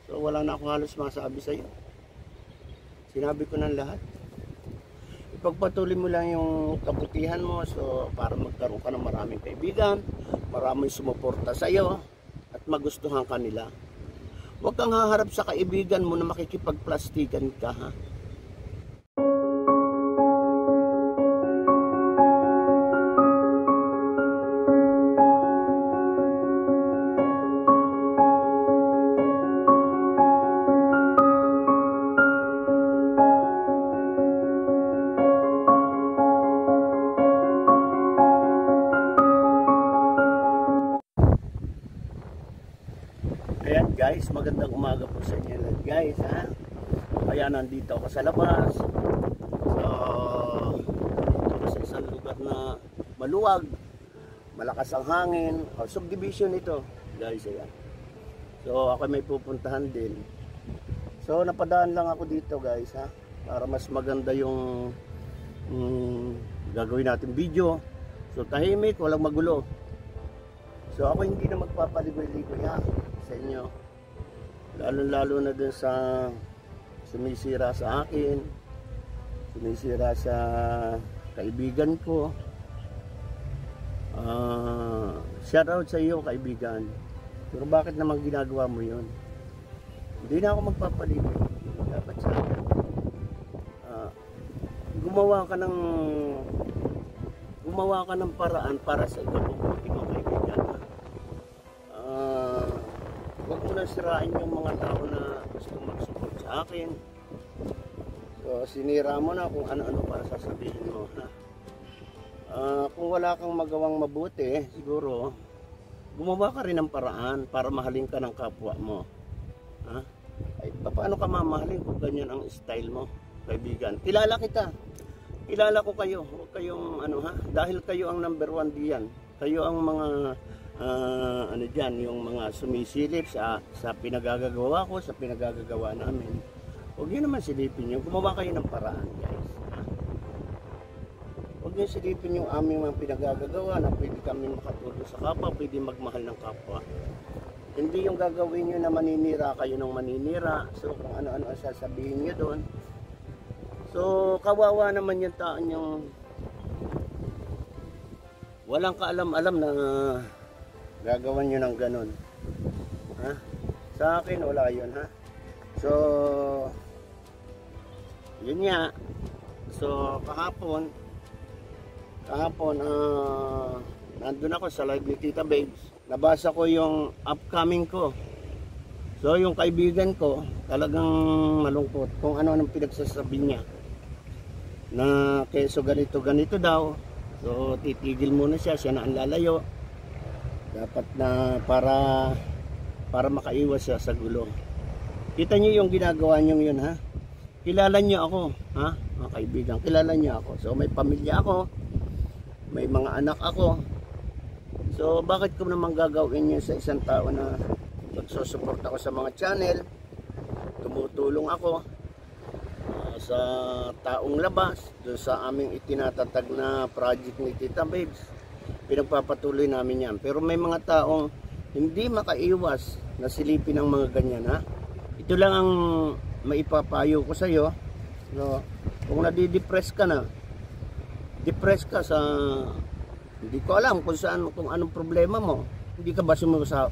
So wala na akong halos masabi sa iyo. Sinabi ko ng lahat. Ipagpatuloy mo lang yung kabutihan mo, so para magkaroon ka ng maraming kaibigan, maraming sumuporta sa iyo at magustuhan ka nila. Huwag kang haharap sa kaibigan mo na makikipagplastikan ka, ha? Ayan guys, magandang umaga po sa inyo lahat guys, ha? Kaya nandito ako sa labas. So, dito ako sa isang lugar na maluwag, malakas ang hangin, subdivision ito guys, ayan. So ako may pupuntahan din. So napadaan lang ako dito guys, ha? Para mas maganda yung gagawin natin video. So tahimik, walang magulo. So ako hindi na magpapaligoy-ligoy, ha, sa inyo, lalo na dun sa sumisira sa akin, sumisira sa kaibigan ko. Shout out sa iyo kaibigan, pero bakit naman ginagawa mo yun? Hindi na ako magpapaligoy. Dapat sa gumawa ka ng paraan para sa ikabubuti mo kaibigan. Huwag mo na sirain yung mga tao na gusto mag-support sa akin. So sinira mo na kung ano-ano para sasabihin mo, ha? Kung wala kang magawang mabuti, siguro gumawa ka rin ng paraan para mahalin ka ng kapwa mo, ha? Ay, paano ka mamahalin kung ganyan ang style mo, kaibigan? Kilala kita, kilala ko kayo. Huwag kayong ano, ha? Dahil kayo ang number 1 diyan. Kayo ang mga ano dyan, yung mga sumisilip sa pinagagagawa ko, sa pinagagagawa namin. Huwag nyo naman silipin nyo, gumawa kayo ng paraan guys, ha? Huwag nyo silipin yung aming mga pinagagagawa na pwede kami makatulong sa kapwa, pwede magmahal ng kapwa. Hindi yung gagawin nyo na maninira kayo ng maninira, so kung ano-ano ang sasabihin nyo doon. So kawawa naman yung taon yung walang kaalam-alam na gagawan nyo ng ganun, ha? Sa akin wala yun, ha? So yun nga. So kahapon nandun ako sa live ni Tita Babes. Nabasa ko yung upcoming ko. So yung kaibigan ko talagang malungkot kung ano ang pinagsasabi niya na keso ganito daw. So titigil muna siya na ang lalayo. Dapat na para makaiwas siya sa gulo. Kita niyo yung ginagawa niyo yun, ha? Kilala niyo ako, ha? Mga kaibigan, kilala niyo ako. So may pamilya ako, may mga anak ako. So bakit ko naman gagawin yun sa isang tao na magsusupport ako sa mga channel, tumutulong ako sa taong labas, doon sa aming itinatatag na project ni Tita Babes. Pinagpapatuloy namin yan. Pero may mga taong hindi makaiwas na silipin ang mga ganyan, ha? Ito lang ang maipapayo ko sa iyo. No? Kung nadidepress ka na, depress ka sa hindi ko alam kung saan, kung anong problema mo. Hindi ka ba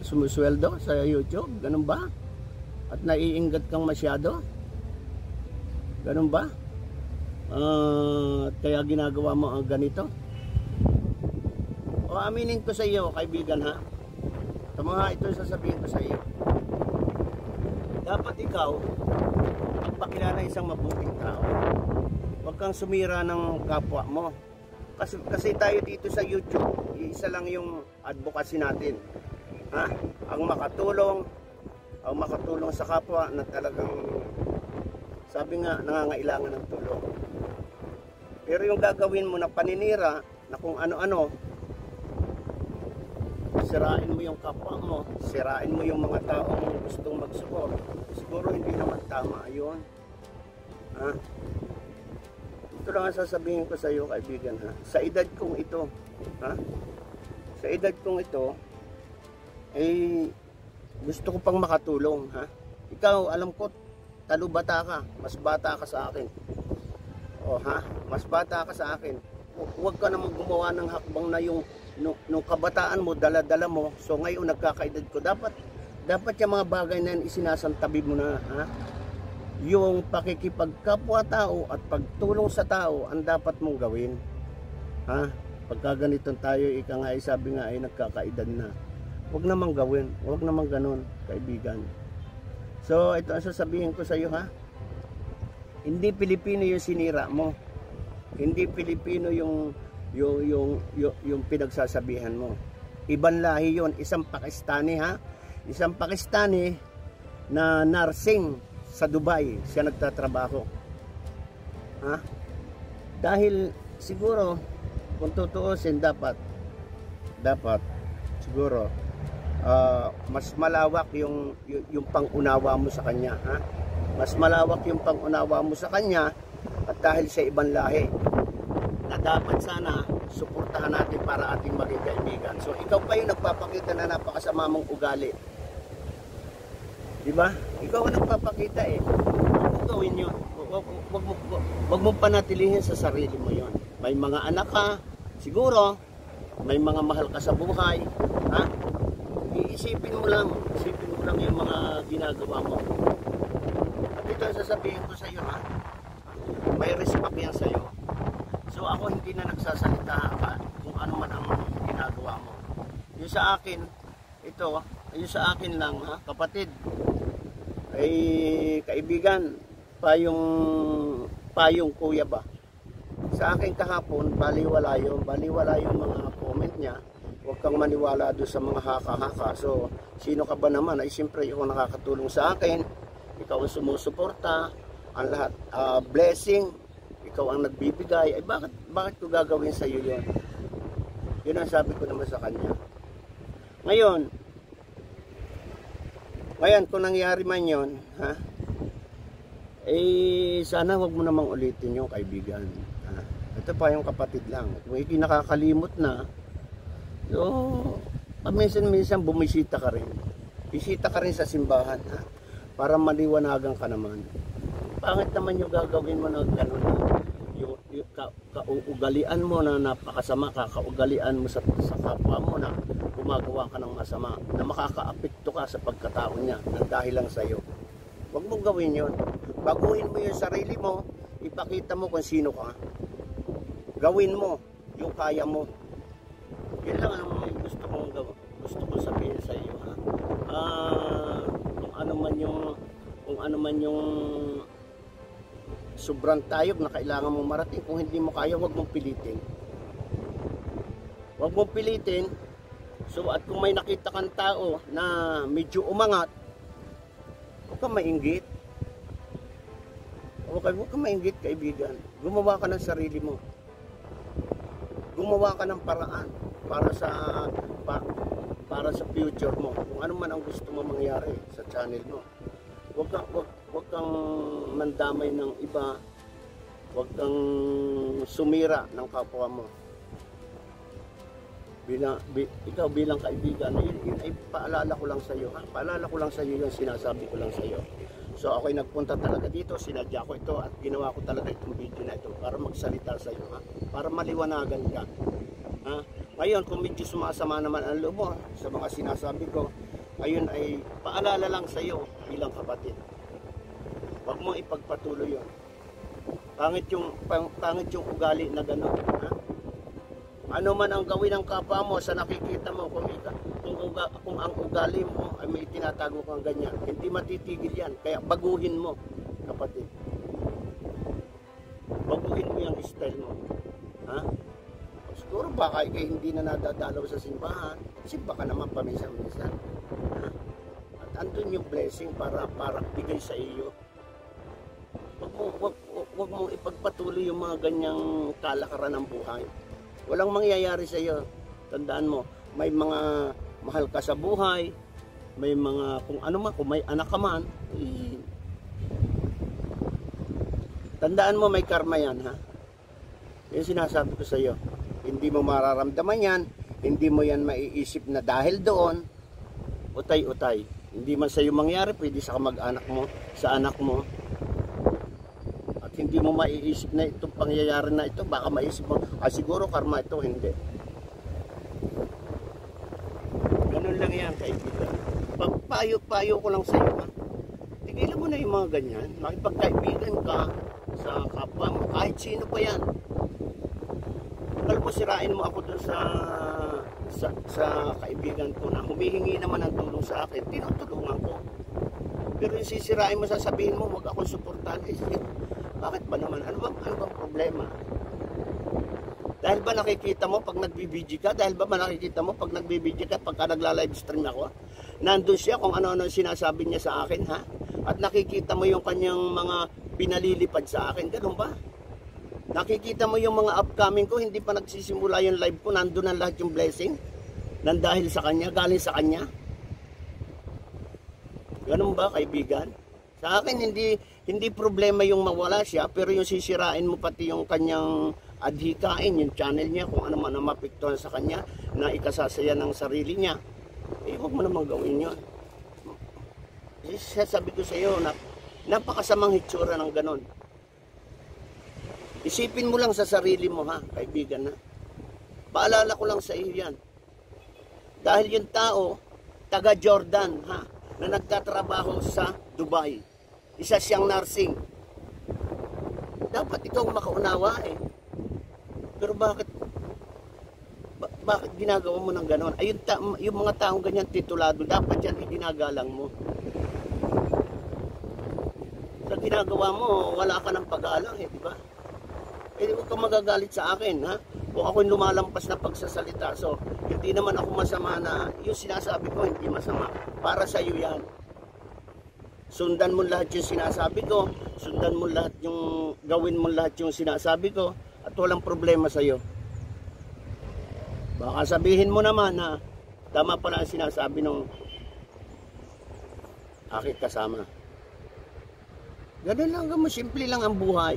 sumusweldo sa YouTube? Ganun ba? At naiingat kang masyado? Ganun ba? Kaya ginagawa mo ang ganito? O aminin ko sa iyo, kaibigan, ha? Sa mga ito sasabihin ko sa iyo. Dapat ikaw magpakilala isang mabuting tao. Huwag kang sumira ng kapwa mo. Kasi tayo dito sa YouTube, isa lang yung advocacy natin, ha? Ang makatulong sa kapwa na talagang, sabi nga, nangangailangan ng tulong. Pero yung gagawin mo na paninira, na kung ano-ano, sirain mo yung kapwa mo, sirain mo yung mga taong gustong mag-support, siguro hindi naman tama yun, ha? Ito lang ang sasabihin ko sa iyo, kaibigan, ha? Sa edad kong ito, ha? Sa edad kong ito, eh, gusto ko pang makatulong, ha? Ikaw, alam ko, talubata ka, mas bata ka sa akin. O ha, mas bata ka sa akin. Huwag ka naman gumawa ng hakbang na yung nung kabataan mo, dala-dala mo. So ngayon nagkakaedad ko, dapat yung mga bagay na yan isinasantabi mo na, ha? Yung pakikipagkapwa-tao at pagtulong sa tao ang dapat mong gawin. Ha? Pagka ganitong tayo, ika nga ay sabi nga ay nagkakaedad na. Huwag namang gawin, huwag namang ganun, kaibigan. So ito ang sasabihin ko sa iyo, ha? Hindi Pilipino yung sinira mo. Hindi Pilipino yung pinagsasabihan mo. Ibang lahi yon, isang Pakistani, ha? Isang Pakistani na nursing sa Dubai, siya nagtatrabaho. Ha? Dahil siguro kung tutuusin dapat siguro mas malawak yung pang-unawa mo sa kanya, ha? Mas malawak yung pang-unawa mo sa kanya at dahil sa ibang lahi na dapat sana suportahan natin para ating maging kaibigan. So ikaw pa yung nagpapakita na napakasama mong ugali. Diba? Ikaw ang nagpapakita eh. Huwag mo gawin yun. Huwag mo panatilihin sa sarili mo yun. May mga anak ka, siguro, may mga mahal ka sa buhay. Ha? Isipin mo lang yung mga ginagawa mo. At ito ang sasabihin ko sa iyo, ha? May respect yan sa iyo. So ako hindi na nagsasalita kung ano man ang ginagawa mo. Yung sa akin, yung sa akin lang, ha, kapatid, ay kaibigan, payong kuya ba? Sa akin kahapon, baliwala yung mga comment niya. Huwag kang maniwala doon sa mga haka-haka. So, sino ka ba naman? Ay siyempre, ikaw nakakatulong sa akin. Ikaw ang sumusuporta. Ang lahat, blessing. Ikaw ang nagbibigay. Ay bakit ko gagawin sa iyo yun? Yun ang sabi ko naman sa kanya. Ngayon, kung nangyari man yun, ha? Eh, sana wag mo namang ulitin yung kaibigan. Ha? Ito pa yung kapatid lang. Kung ikinakakalimot na, so, minsan bumisita ka rin. Bisita ka rin sa simbahan, ha? Para maliwanagan ka naman. Pangit naman yung gagawin mo na gano'n na. Yung kaugalian mo na napakasama, kaugalian mo sa kapwa mo na gumagawa ka ng masama, na makakaapekto ka sa pagkatao niya ng dahil lang sa iyo. Huwag mong gawin yun. Baguhin mo yung sarili mo, ipakita mo kung sino ka. Gawin mo yung kaya mo. Yan lang ang gusto kong sabihin sa iyo, ha? Kung ano man yung sobrang tayog na kailangan mong marating, kung hindi mo kaya, huwag mong pilitin. Huwag mong pilitin. So, at kung may nakita kang tao na medyo umangat, huwag kang mainggit. Huwag kang mainggit, kaibigan. Gumawa ka ng sarili mo. Gumawa ka ng paraan para sa future mo. Kung ano man ang gusto mo mangyari sa channel mo. Huwag kang mandamay ng iba. Huwag kang sumira ng kapwa mo. Ikaw bilang kaibigan, yun ay paalala ko lang sa iyo, ha? Paalala ko lang sa iyo yung sinasabi ko lang sa iyo. So ako'y nagpunta talaga dito, sinadya ko ito at ginawa ko talaga itong video na ito para magsalita sa iyo, ha? Para maliwanagan ka. Ha? Ngayon, kung medyo sumasama naman ang loob mo sa mga sinasabi ko, ayun ay paalala lang sa iyo bilang kapatid. Huwag mo ipagpatuloy yun. Pangit yung ugali na gano'n, ha? Ano man ang gawin ng kapwa mo sa nakikita mo, kung ang ugali mo ay may tinatago kang ganyan, hindi matitigil yan. Kaya baguhin mo, kapatid. Baguhin mo yung style mo. Ha? Siguro baka ikay hindi na nadadalaw sa simbahan. Simba ka naman paminsan-minsan. Ha? At andun yung blessing para bigay sa iyo. Huwag mong ipagpatuloy yung mga ganyang kalakaran ng buhay. Walang mangyayari sa iyo. Tandaan mo, may mga mahal ka sa buhay, may mga kung ano man, kung may anak ka man, tandaan mo may karma yan, ha? Yung sinasabi ko sa iyo. Hindi mo mararamdaman yan, hindi mo yan maiisip na dahil doon, utay-utay. Hindi man sa'yo mangyari, pwede sa kamag-anak mo, sa anak mo. At hindi mo maiisip na itong pangyayari na ito, baka maisip mo, siguro karma ito, hindi. Ganun lang yan, kaibigan. Payo ko lang sa'yo, ha? Tigilan mo na yung mga ganyan. Makipagkaibigan ka sa kapwa mo, kahit sino pa yan. Alam mo, sirain mo ako dun sa kaibigan ko na humihingi naman ng tulong sa akin, tinutulungan ko. Pero yung sisirain mo, sasabihin mo, huwag akong suportahan. Bakit ba naman? Ano bang problema? Dahil ba nakikita mo pag nagbibidyo ka? Dahil ba nakikita mo pag nagbibidyo ka, pagka nagla-live stream ako? Nandun siya kung ano-ano sinasabi niya sa akin, ha? At nakikita mo yung kanyang mga pinalilipad sa akin. Ganun ba? Nakikita mo yung mga upcoming ko, hindi pa nagsisimula yung live ko, nandun ang lahat yung blessing. Nandahil sa kanya, galing sa kanya. Ganun ba, kaibigan? Sa akin, hindi problema yung mawala siya, pero yung sisirain mo pati yung kanyang adhikain, yung channel niya, kung ano man ang mapiktuhan sa kanya, na ikasasaya ng sarili niya, huwag mo naman gawin yun. Sabi ko sa iyo, napakasamang hitsura ng ganon. Isipin mo lang sa sarili mo, ha, kaibigan, ha. Paalala ko lang sa iyo yan. Dahil yung tao, taga Jordan, ha, na nagtatrabaho sa Dubai. Isa siyang nursing. Dapat ikaw makaunawa, eh. Pero bakit ginagawa mo ng ganon? Ay, yung mga taong ganyan titulado, dapat yan iginagalang mo. Sa ginagawa mo, wala ka ng pag-aalang, eh, di ba? Huwag kang magagalit sa akin, ha? Kung ako'y lumalampas na pagsasalita, so, hindi naman ako masama na, yung sinasabi ko, hindi masama. Para sa iyo yan. Sundan mo lahat yung sinasabi ko, sundan mo lahat yung, gawin mo lahat yung sinasabi ko, at walang problema sa iyo. Baka sabihin mo naman na, tama pala ang sinasabi ng aking kasama. Ganun lang, simple lang ang buhay.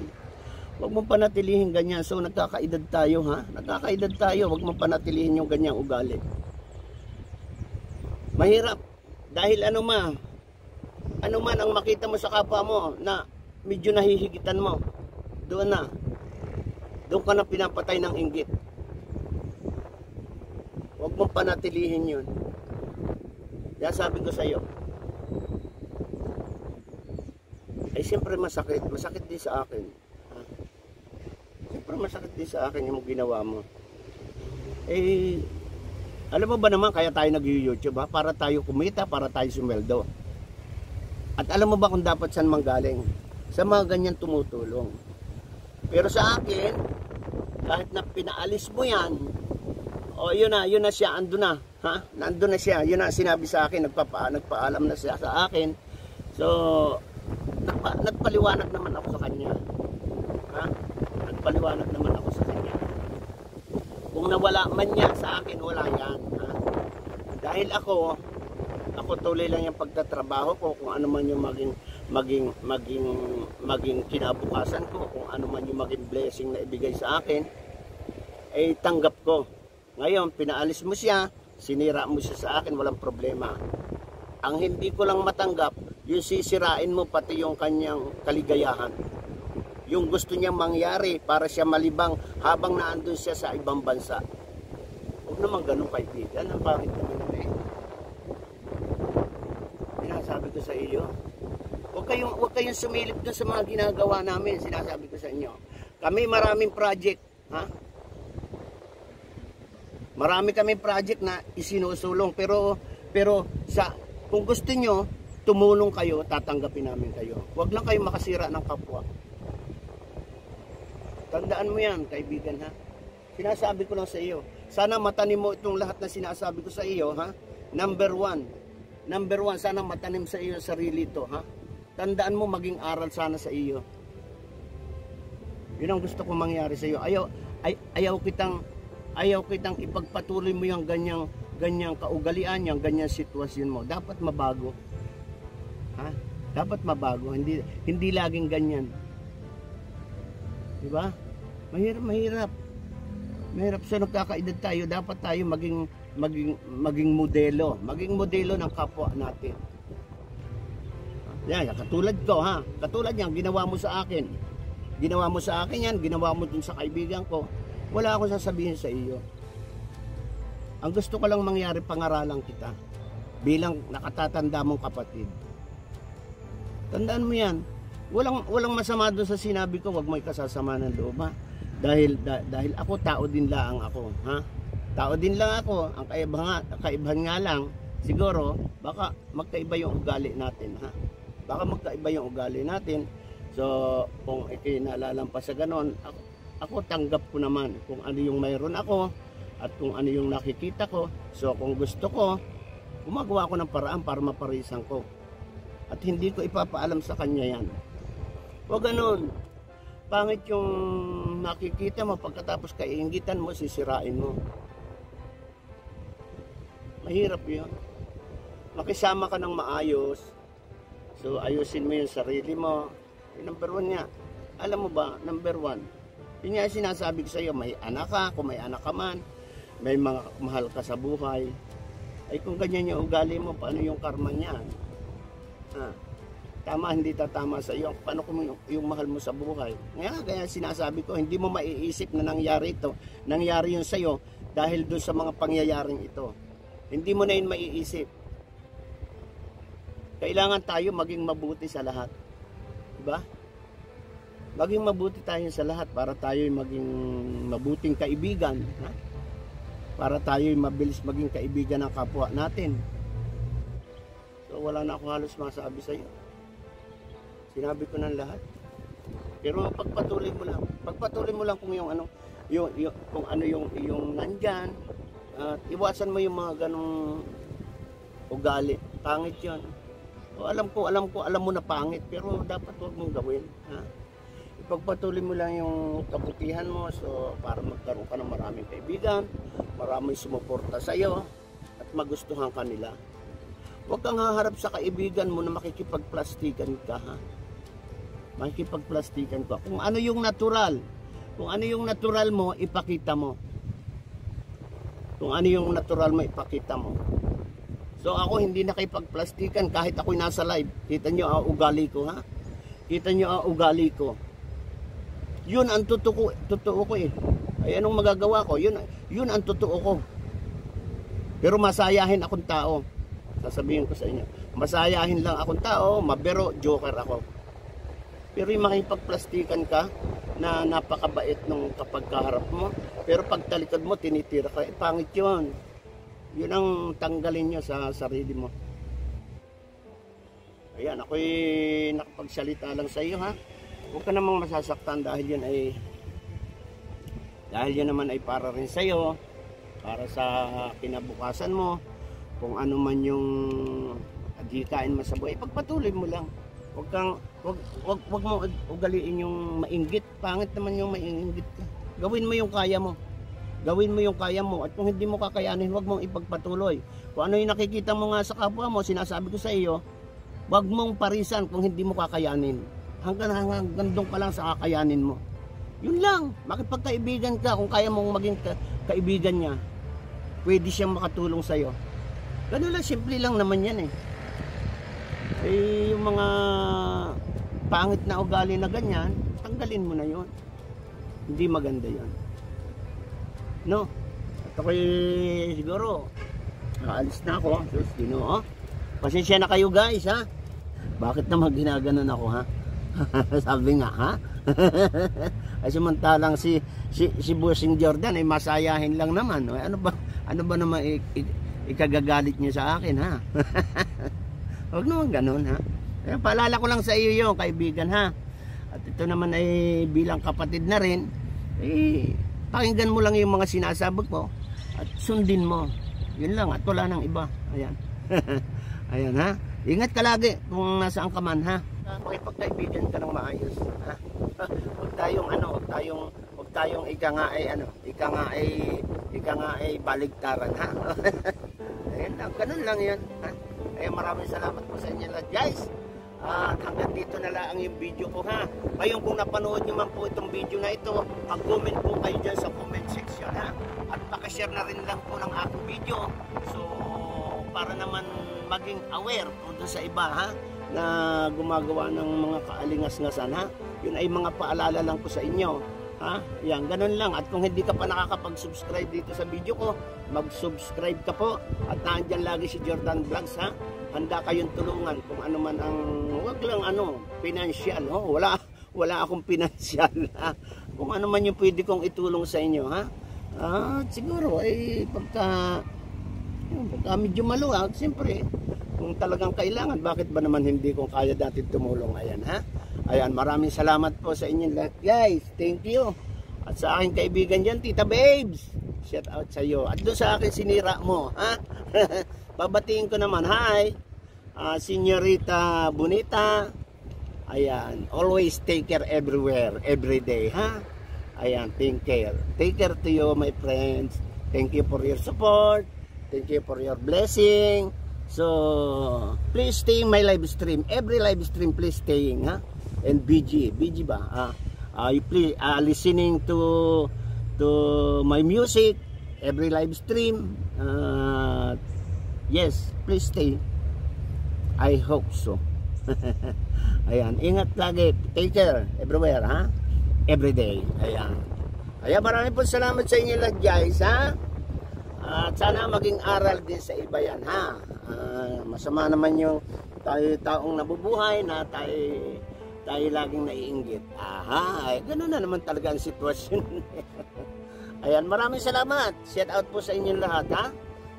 Huwag mong panatilihin ganyan. So, nagkakaedad tayo, ha? Nagkakaedad tayo. Huwag mong panatilihin yung ganyang ugali. Mahirap. Dahil ano man ang makita mo sa kapwa mo na medyo nahihigitan mo, doon ka na pinapatay ng inggit. Huwag mong panatilihin yun. Kaya sabi ko sa iyo, ay siyempre masakit din sa akin. Ha? Siyempre masakit din sa akin yung ginawa mo. Alam mo ba naman kaya tayo nag-YouTube, ha? Para tayo kumita, para tayo sumweldo. At alam mo ba kung dapat saan manggaling? Sa mga ganyan tumutulong. Pero sa akin, kahit na pinaalis mo yan, yun na siya, andun na. Ha? Nandun na siya, yun na sinabi sa akin, nagpaalam na siya sa akin. So, nagpaliwanag naman ako sa kanya. Ha? Nagpaliwanag naman ako sa kanya. Kung nawala man niya sa akin, wala yan. Ha? Dahil ako tuloy lang yung pagtatrabaho ko, kung ano man yung maging kinabukasan ko, kung ano man yung maging blessing na ibigay sa akin, tanggap ko. Ngayon, pinaalis mo siya, sinira mo siya sa akin, walang problema. Ang hindi ko lang matanggap, yung sisirain mo pati yung kanyang kaligayahan. Yung gusto niyang mangyari para siya malibang habang naandun siya sa ibang bansa. Huwag naman ganun, kaibigan. Ang bakit naman yun, Sinasabi ko sa iyo, huwag kayong sumilip dun sa mga ginagawa namin. Sinasabi ko sa inyo, kami maraming project, ha? Marami kami project na isinusulong, pero kung gusto nyo tumulong kayo, tatanggapin namin kayo. Huwag lang kayo makasira ng kapwa. Tandaan mo yan, kaibigan, ha? Sinasabi ko lang sa iyo. Sana matanim mo itong lahat na sinasabi ko sa iyo, ha? Number one, sana matanim sa iyo sarili ito, ha? Tandaan mo, maging aral sana sa iyo. Yun ang gusto kong mangyari sa iyo. Ayaw kitang ipagpatuloy mo yung ganyang kaugalian, yung ganyang sitwasyon mo. Dapat mabago. Ha? Dapat mabago. Hindi laging ganyan. Diba? Mahirap. So nagkakaedad tayo, dapat tayo maging modelo. Maging modelo ng kapwa natin. Yan, katulad ko ha. Katulad yan, ginawa mo sa akin. Ginawa mo sa akin yan, ginawa mo dun sa kaibigan ko. Wala akong sasabihin sa iyo. Ang gusto ko lang mangyari, pangaralan kita. Bilang nakatatanda mong kapatid. Tandaan mo yan. Walang masama doon sa sinabi ko, wag mo ikasasama ng loob ha. Dahil ako, tao din lang ako. Ha? Tao din lang ako. Ang kaibahan nga lang, siguro, baka magkaiba yung ugali natin. Ha? Baka magkaiba yung ugali natin. So, kung ikinalalampas sa ganon, ako tanggap ko naman kung ano yung mayroon ako at kung ano yung nakikita ko. So, kung gusto ko, gumagawa ko ng paraan para maparisan ko. At hindi ko ipapaalam sa kanya yan. O ganon. Pangit yung nakikita mo, pagkatapos kaiingitan mo, sisirain mo. Mahirap yun. Makisama ka ng maayos. So, ayusin mo yung sarili mo. Number 1 nga. Alam mo ba, number 1, yun nga sinasabi ko sa iyo, may anak ka, kung may anak ka man, may mga mahal ka sa buhay, ay kung ganyan yung ugali mo, paano yung karma niyan? Tama, hindi tatama sa iyo. Paano kung yung mahal mo sa buhay? Kaya sinasabi ko, hindi mo maiisip na nangyari ito. Nangyari yun sa iyo dahil doon sa mga pangyayaring ito. Hindi mo na yun maiisip. Kailangan tayo maging mabuti sa lahat. Diba? Maging mabuti tayo sa lahat para tayo maging mabuting kaibigan. Ha? Para tayo mabilis maging kaibigan ng kapwa natin. So wala na akong halos masabi sa iyo. Sinabi ko ng lahat. Pero pagpatuloy mo lang. Pagpatuloy mo lang kung yung ano, kung ano yung nandyan. At iwasan mo yung mga ganong ugali. Pangit 'yon. O, alam mo na pangit, pero dapat huwag mong gawin. Ha? Ipagpatuloy mo lang yung kabutihan mo, so para magkaroon ka ng maraming kaibigan, maraming sumuporta sa iyo, at magustuhan ka nila. Huwag kang haharap sa kaibigan mo na makikipagplastikan ka. Ha? Makikipagplastikan ka. Kung ano yung natural mo, ipakita mo. Kung ano yung natural mo, ipakita mo. So ako hindi nakipagplastikan kahit ako'y nasa live. Kita nyo ang ugali ko, ha? Kita nyo ang ugali ko. Yun ang totoo ko eh. Ay anong magagawa ko? Yun ang totoo ko. Pero masayahin akong tao. Sasabihin ko sa inyo. Masayahin lang akong tao, mabero, joker ako. Pero yung makipagplastikan ka na napakabait nung kapag kaharap mo, pero pag talikod mo, tinitira ka, pangit yun. Yun ang tanggalin nyo sa sarili mo. Ayan, ako'y nakapagsalita lang sa iyo, ha. Huwag ka namang masasaktan dahil yun naman ay para rin sa iyo, para sa kinabukasan mo, kung ano man yung adhikain mo sa buhay, pagpatuloy mo lang. Huwag mo ugaliin yung mainggit. Pangit naman yung mainggit ka. Gawin mo yung kaya mo. Gawin mo yung kaya mo, at kung hindi mo kakayanin, huwag mong ipagpatuloy. Kung ano yung nakikita mo nga sa kapwa mo, sinasabi ko sa iyo, huwag mong parisan kung hindi mo kakayanin. Hanggang doon ka lang sa kakayanin mo. Yun lang, makipagkaibigan ka. Kung kaya mong maging kaibigan niya, pwede siyang makatulong sa iyo. Ganun lang, simple lang naman yan eh. Yung mga pangit na ugali na ganyan, tanggalin mo na yon. Hindi maganda yon. No? At ako'y siguro aalis na ako. Diyos, Ginoo. Pasensya na kayo guys, ha? Bakit naman ginaganon ako, ha? Sabi nga, ha? Ay samantalang si Bossing Jordan ay masayahin lang naman. Ano ba naman ikagagalit niyo sa akin, ha? Huwag naman ganun, ha? Paalala ko lang sa iyo yung kaibigan, ha? At ito naman ay bilang kapatid na rin, pakinggan mo lang yung mga sinasabot ko at sundin mo. Yun lang, at wala nang iba. Ayan. Ayan, ha? Ingat ka lagi kung nasaan ka man, ha? Makipagkaibigan ka ng maayos, ha? Huwag tayong ika nga ay baligtaran, ha? Ayan lang, ganun lang yan, ha? Kaya maraming salamat po sa inyo lahat, guys. At hanggang dito na lang yung video ko, ha. Ngayon kung napanood nyo man po itong video na ito, mag-comment po kayo dyan sa comment section, ha. At pakishare na rin lang po ng aking video. So para naman maging aware po doon sa iba, ha. na gumagawa ng mga kaalingas-ngasan, ha? Yun ay mga paalala lang ko sa inyo, ha? Yan, ganun lang. At kung hindi ka pa nakakapag-subscribe dito sa video ko, mag-subscribe ka po. At nandiyan lagi si Jordan Vlogs, ha? Handa kayong tulungan kung ano man ang, wag lang financial, ho? Wala akong financial, ha? Kung ano man yung pwede kong itulong sa inyo, ha? Siguro ay pagka medyo maluwag, siyempre kung talagang kailangan, bakit ba naman hindi kung kaya dati tumulong. Ayan, ha? Ayan, maraming salamat po sa inyo lahat, guys. Thank you. At sa aking kaibigan dyan, Tita Babes, shout out sa iyo. At doon sa akin sinira mo, ha? Babatiin ko naman, hi, Senyorita Bonita. Ayan, always take care everywhere, every day, ha? Ayan, take care. Take care to you, my friends. Thank you for your support. Thank you for your blessing. So, please stay in my live stream. Every live stream, please staying, ha? And BG ba? You please listening to my music. Every live stream. Yes, please stay. I hope so. Ayan, ingat lagi. Take care everywhere, ha? Every day. Ayan. Ayan, maraming po salamat sa inyo lahat, guys, ha? At sana maging aral din sa iba yan, ha? Masama naman yung taong nabubuhay na tayo laging naiinggit. Ay, ganoon na naman talaga ang sitwasyon. Ayan, maraming salamat. Shout out po sa inyong lahat, ha?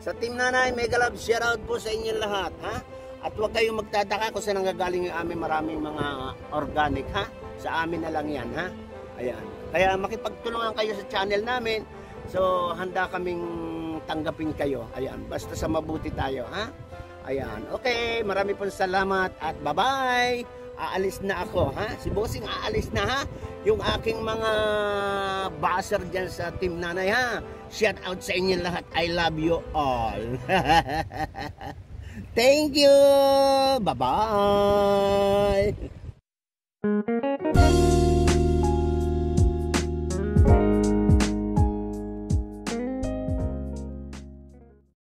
Sa Team Nanay, Mega Love, shout out po sa inyong lahat, ha? At huwag kayong magtataka kung saan nanggagaling yung aming maraming mga organic, ha? Sa amin na lang yan, ha? Ayan. Kaya makipagtulungan kayo sa channel namin. So, handa kaming tanggapin kayo. Ayan. Basta sa mabuti tayo, ha? Ayan. Okay. Marami pong salamat at bye-bye. Aalis na ako, ha? Si Bossing aalis na, ha? Yung aking mga baser dyan sa Team Nanay, ha? Shout out sa inyo lahat. I love you all. Thank you. Bye-bye.